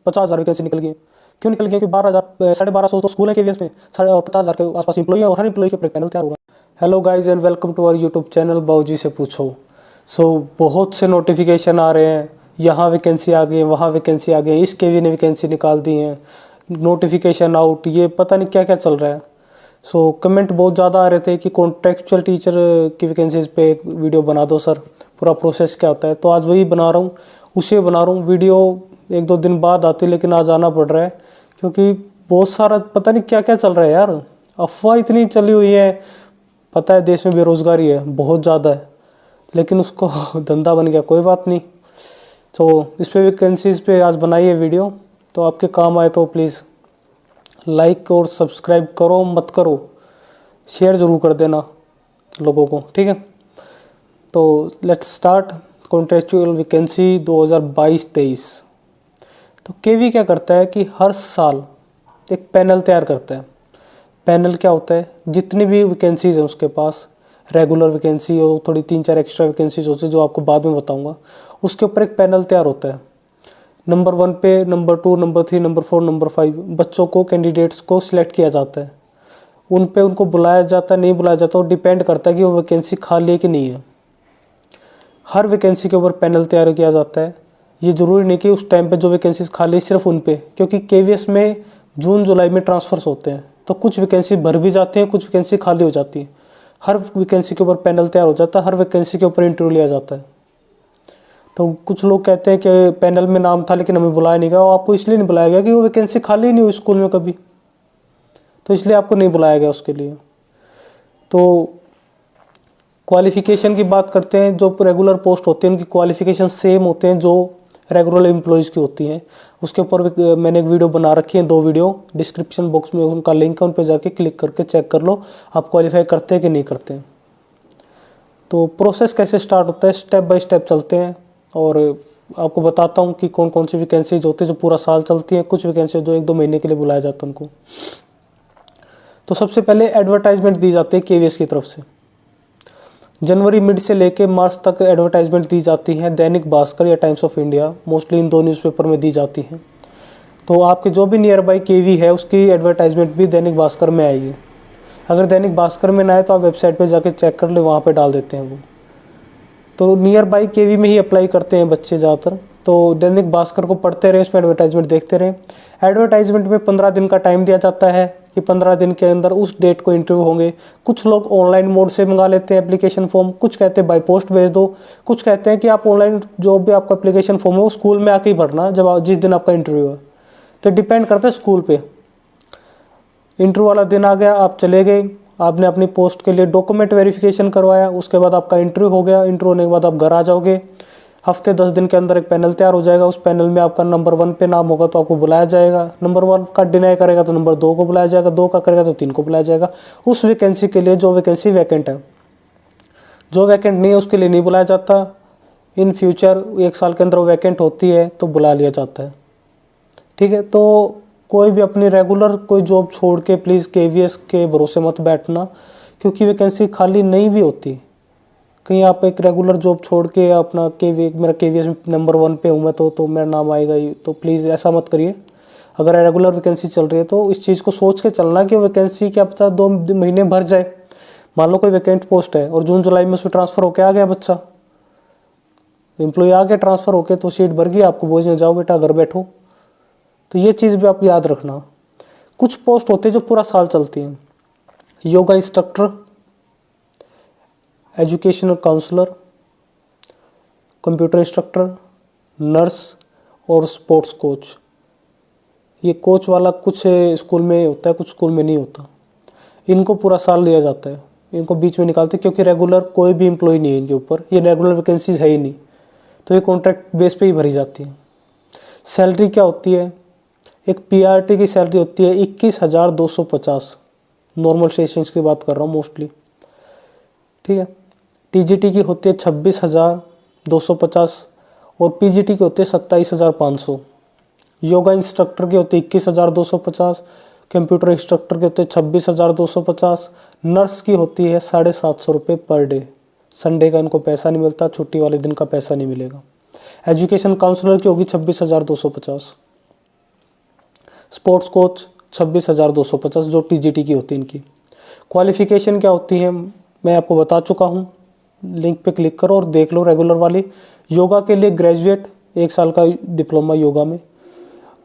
50,000 vacancy निकल गई है। क्यों निकल गई? कि 12,000 12,500 तो स्कूल है केवीएस में, 50,000 के आसपास इंप्लॉई है और हर इंप्लॉई के ऊपर एक पैनल तैयार होगा। Hello guys and welcome to our YouTube channel बाबूजी से पूछो। बहुत से नोटिफिकेशन आ रहे हैं, यहाँ वैकेंसी आ गई है, वहाँ वैकेंसी आ गई है, इस केवी ने वैकेंसी निकाल दी है, नोटिफिकेशन आउट, ये पता नहीं क्या क्या चल रहा है। कमेंट बहुत ज़्यादा आ रहे थे कि कॉन्ट्रेक्चुअल टीचर की वैकेंसीज पे एक वीडियो बना दो सर, पूरा प्रोसेस क्या होता है। तो आज वही बना रहा हूँ, उसे बना रहा हूँ। वीडियो 1-2 दिन बाद आती, लेकिन आज आना पड़ रहा है क्योंकि बहुत सारा पता नहीं क्या क्या चल रहा है यार। अफवाह इतनी चली हुई है, पता है देश में बेरोज़गारी है बहुत ज़्यादा है, लेकिन उसको धंधा बन गया। कोई बात नहीं, तो इस पे वैकेंसीज पे आज बनाई है वीडियो, तो आपके काम आए तो प्लीज़ लाइक और सब्सक्राइब करो, मत करो शेयर ज़रूर कर देना लोगों को, ठीक है। तो लेट्स स्टार्ट। Contractual vacancy 2022-23। तो केवी क्या करता है कि हर साल एक पैनल तैयार करता है। पैनल क्या होता है? जितनी भी वैकेंसीज हैं उसके पास, रेगुलर वैकेंसी और थोड़ी 3-4 एक्स्ट्रा वैकेंसीज होती है जो आपको बाद में बताऊंगा, उसके ऊपर एक पैनल तैयार होता है। नंबर 1 पे, नंबर 2, नंबर 3, नंबर 4, नंबर 5 बच्चों को, कैंडिडेट्स को सिलेक्ट किया जाता है। उन पे उनको बुलाया जाता है, नहीं बुलाया जाता, और डिपेंड करता है कि वो वैकेंसी खाली है कि नहीं है। हर वैकेंसी के ऊपर पैनल तैयार किया जाता है। ये ज़रूरी नहीं कि उस टाइम पे जो वैकेंसीज खाली सिर्फ उन पे, क्योंकि केवीएस में जून जुलाई में ट्रांसफ़र्स होते हैं, तो कुछ वैकेंसी भर भी जाती हैं, कुछ वैकेंसी खाली हो जाती है। हर वैकेंसी के ऊपर पैनल तैयार हो जाता है, हर वैकेंसी के ऊपर इंटरव्यू लिया जाता है। तो कुछ लोग कहते हैं कि पैनल में नाम था लेकिन हमें बुलाया नहीं गया। और आपको इसलिए नहीं बुलाया गया कि वो वैकेंसी खाली ही नहीं हुई स्कूल में कभी, तो इसलिए आपको नहीं बुलाया गया उसके लिए। तो क्वालिफ़िकेशन की बात करते हैं। जो रेगुलर पोस्ट होते हैं उनकी क्वालिफ़िकेशन सेम होते हैं जो रेगुलर एम्प्लॉयज़ की होती हैं। उसके ऊपर मैंने एक वीडियो बना रखी है, 2 वीडियो, डिस्क्रिप्शन बॉक्स में उनका लिंक है, उन पर जाके क्लिक करके चेक कर लो आप क्वालिफाई करते हैं कि नहीं करते हैं। तो प्रोसेस कैसे स्टार्ट होता है, स्टेप बाय स्टेप चलते हैं और आपको बताता हूँ कि कौन कौन सी वैकेंसीज होती है जो पूरा साल चलती हैं, कुछ वैकेंसी जो 1-2 महीने के लिए बुलाया जाता है उनको। तो सबसे पहले एडवर्टाइजमेंट दी जाती है केवीएस की तरफ से। जनवरी मिड से लेके मार्च तक एडवर्टाइजमेंट दी जाती है। दैनिक भास्कर या times of India, mostly in 2 newspaper में दी जाती हैं। तो आपके जो भी नियर बाई केवी है उसकी एडवर्टाइजमेंट भी दैनिक भास्कर में आएगी। अगर दैनिक भास्कर में ना आए तो आप वेबसाइट पर जाके चेक कर ले, वहाँ पर डाल देते हैं वो। तो नियर बाई केवी में ही अप्लाई करते हैं बच्चे ज़्यादातर। तो दैनिक भास्कर को पढ़ते रहें, उसमें एडवर्टाइजमेंट देखते रहें। एडवर्टाइजमेंट में 15 दिन का टाइम दिया जाता है कि 15 दिन के अंदर उस डेट को इंटरव्यू होंगे। कुछ लोग ऑनलाइन मोड से मंगा लेते हैं एप्लीकेशन फॉर्म, कुछ कहते हैं बाय पोस्ट भेज दो, कुछ कहते हैं कि आप ऑनलाइन जो भी आपका एप्लीकेशन फॉर्म है वो स्कूल में आके ही भरना जिस दिन आपका इंटरव्यू है। तो डिपेंड करता है स्कूल पे। इंटरव्यू वाला दिन आ गया, आप चले गए, आपने अपनी पोस्ट के लिए डॉक्यूमेंट वेरिफिकेशन करवाया, उसके बाद आपका इंटरव्यू हो गया। इंटरव्यू होने के बाद आप घर आ जाओगे। हफ्ते 10 दिन के अंदर एक पैनल तैयार हो जाएगा। उस पैनल में आपका नंबर 1 पे नाम होगा तो आपको बुलाया जाएगा। नंबर 1 का डिनाई करेगा तो नंबर 2 को बुलाया जाएगा, 2 का करेगा तो 3 को बुलाया जाएगा। उस वैकेंसी के लिए जो वैकेंसी वैकेंट है, जो वैकेंट नहीं है उसके लिए नहीं बुलाया जाता। इन फ्यूचर 1 साल के अंदर वो वैकेंट होती है तो बुला लिया जाता है, ठीक है। तो कोई भी अपनी रेगुलर कोई जॉब छोड़ के प्लीज़ केवीएस के भरोसे मत बैठना, क्योंकि वैकेंसी खाली नहीं भी होती। कहीं आप एक रेगुलर जॉब छोड़ के अपना मेरा केवीएस नंबर 1 पे हूँ मैं तो मेरा नाम आएगा ही, तो प्लीज़ ऐसा मत करिए। अगर रेगुलर वैकेंसी चल रही है तो इस चीज़ को सोच के चलना कि वैकेंसी क्या पता 2 महीने भर जाए। मान लो कोई वैकेंट पोस्ट है और जून जुलाई में उसमें ट्रांसफ़र होकर आ गया बच्चा, एम्प्लॉय आ गया ट्रांसफ़र होकर, तो सीट भर गई, आपको बोझ जाओ बेटा घर बैठो। तो ये चीज़ भी आप याद रखना। कुछ पोस्ट होते हैं जो पूरा साल चलती हैं। Yoga instructor, educational counsellor, computer instructor, nurse और स्पोर्ट्स कोच। ये कोच वाला कुछ स्कूल में होता है, कुछ स्कूल में नहीं होता। इनको पूरा साल लिया जाता है, इनको बीच में निकालते हैं क्योंकि रेगुलर कोई भी एम्प्लॉय नहीं है इनके ऊपर, ये रेगुलर वैकेंसीज है ही नहीं, तो ये कॉन्ट्रैक्ट बेस पे ही भरी जाती है। सैलरी क्या होती है? एक पीआरटी की सैलरी होती है 21,250, नॉर्मल स्टेशंस की बात कर रहा हूँ मोस्टली, ठीक है। टीजीटी की होती है 26,250 और पीजीटी की होती है 27,500। योगा इंस्ट्रक्टर की होती है 21,250, कंप्यूटर इंस्ट्रक्टर की होती है 26,250, नर्स की होती है 750 रुपये पर डे। संडे का इनको पैसा नहीं मिलता, छुट्टी वाले दिन का पैसा नहीं मिलेगा। एजुकेशन काउंसलर की होगी 26,250। स्पोर्ट्स कोच 26,250 जो TGT की होती है इनकी। क्वालिफ़िकेशन क्या होती है मैं आपको बता चुका हूँ, लिंक पे क्लिक करो और देख लो रेगुलर वाली। योगा के लिए ग्रेजुएट 1 साल का डिप्लोमा योगा में।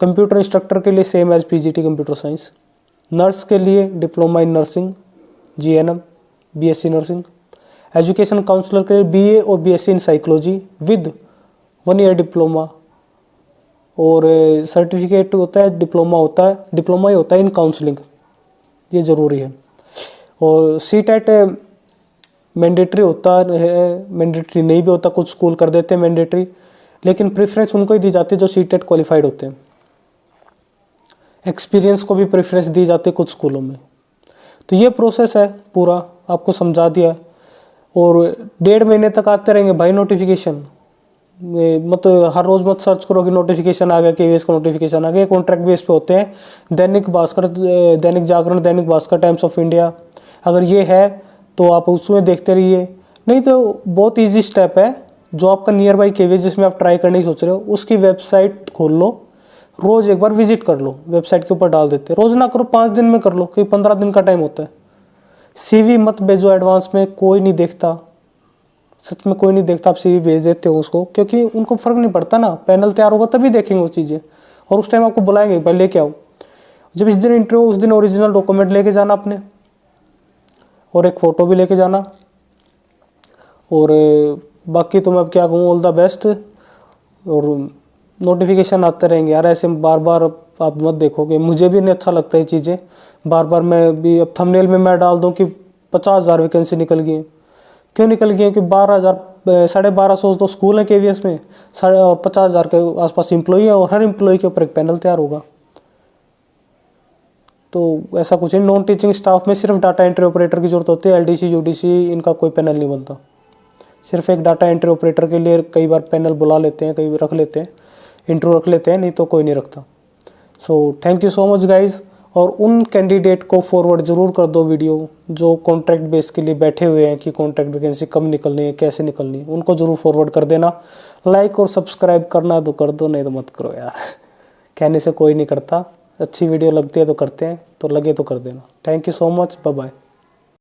कंप्यूटर इंस्ट्रक्टर के लिए same age PGT computer science. Nurse के लिए diploma in nursing GNM BSc nursing. Education counsellor के लिए BA और BSc in psychology with 1 year diploma. और सर्टिफिकेट होता है, डिप्लोमा ही होता है इन काउंसलिंग, ये ज़रूरी है। और CTET मैंडेटरी होता है, मैंडेटरी नहीं भी होता, कुछ स्कूल कर देते हैं मैंडेटरी, लेकिन प्रेफरेंस उनको ही दी जाती है जो CTET क्वालिफाइड होते हैं। एक्सपीरियंस को भी प्रेफरेंस दी जाती है कुछ स्कूलों में। तो ये प्रोसेस है पूरा, आपको समझा दिया है। और 1.5 महीने तक आते रहेंगे भाई नोटिफिकेशन। मतलब हर रोज़ मत सर्च करो कि नोटिफिकेशन आ गया, KVS का नोटिफिकेशन आ गया। कॉन्ट्रैक्ट बेस पे होते हैं। Dainik Bhaskar, Dainik Jagran, Dainik Bhaskar, times of India, अगर ये है तो आप उसमें देखते रहिए। नहीं तो बहुत ईजी स्टेप है, जो आपका नियर बाई KVS जिसमें आप ट्राई करने की सोच रहे हो उसकी वेबसाइट खोल लो, रोज़ एक बार विजिट कर लो, वेबसाइट के ऊपर डाल देते हैं। रोज़ ना करो, 5 दिन में कर लो, क्योंकि 15 दिन का टाइम होता है। CV मत भेजो एडवांस में, कोई नहीं देखता, सच में कोई नहीं देखता। आप CV भेज देते हो उसको, क्योंकि उनको फ़र्क नहीं पड़ता ना। पैनल तैयार होगा तभी देखेंगे वो चीज़ें, और उस टाइम आपको बुलाएंगे भाई लेके आओ। जब इस दिन इंटरव्यू, उस दिन ओरिजिनल डॉक्यूमेंट लेके जाना अपने, और एक फ़ोटो भी लेके जाना। और बाकी तो मैं अब क्या कहूँ, ऑल द बेस्ट। और नोटिफिकेशन आते रहेंगे यार, ऐसे बार बार आप मत देखोगे, मुझे भी नहीं अच्छा लगता ये चीज़ें। बार बार मैं भी अब थंबनेल में मैं डाल दूँ कि 50,000 वैकेंसी निकल गई। क्यों निकल गई? कि 12,500 तो स्कूल है KVS में, 50,000 के आसपास एम्प्लॉई है, और हर एम्प्लॉई के ऊपर एक पैनल तैयार होगा। तो ऐसा कुछ नहीं। नॉन टीचिंग स्टाफ में सिर्फ डाटा एंट्री ऑपरेटर की जरूरत होती है। LDC UDC इनका कोई पैनल नहीं बनता। सिर्फ एक डाटा एंट्री ऑपरेटर के लिए कई बार पैनल बुला लेते हैं, कई बार रख लेते हैं, इंटरव्यू रख लेते हैं, नहीं तो कोई नहीं रखता। So thank you so much guys. और उन कैंडिडेट को फॉरवर्ड ज़रूर कर दो वीडियो जो कॉन्ट्रैक्ट बेस के लिए बैठे हुए हैं कि कॉन्ट्रैक्ट वैकेंसी कब निकलनी है, कैसे निकलनी है, उनको ज़रूर फॉरवर्ड कर देना। लाइक और सब्सक्राइब करना तो कर दो, नहीं तो मत करो यार। कहने से कोई नहीं करता। अच्छी वीडियो लगती है तो करते हैं, तो लगे तो कर देना। Thank you so much, bye bye.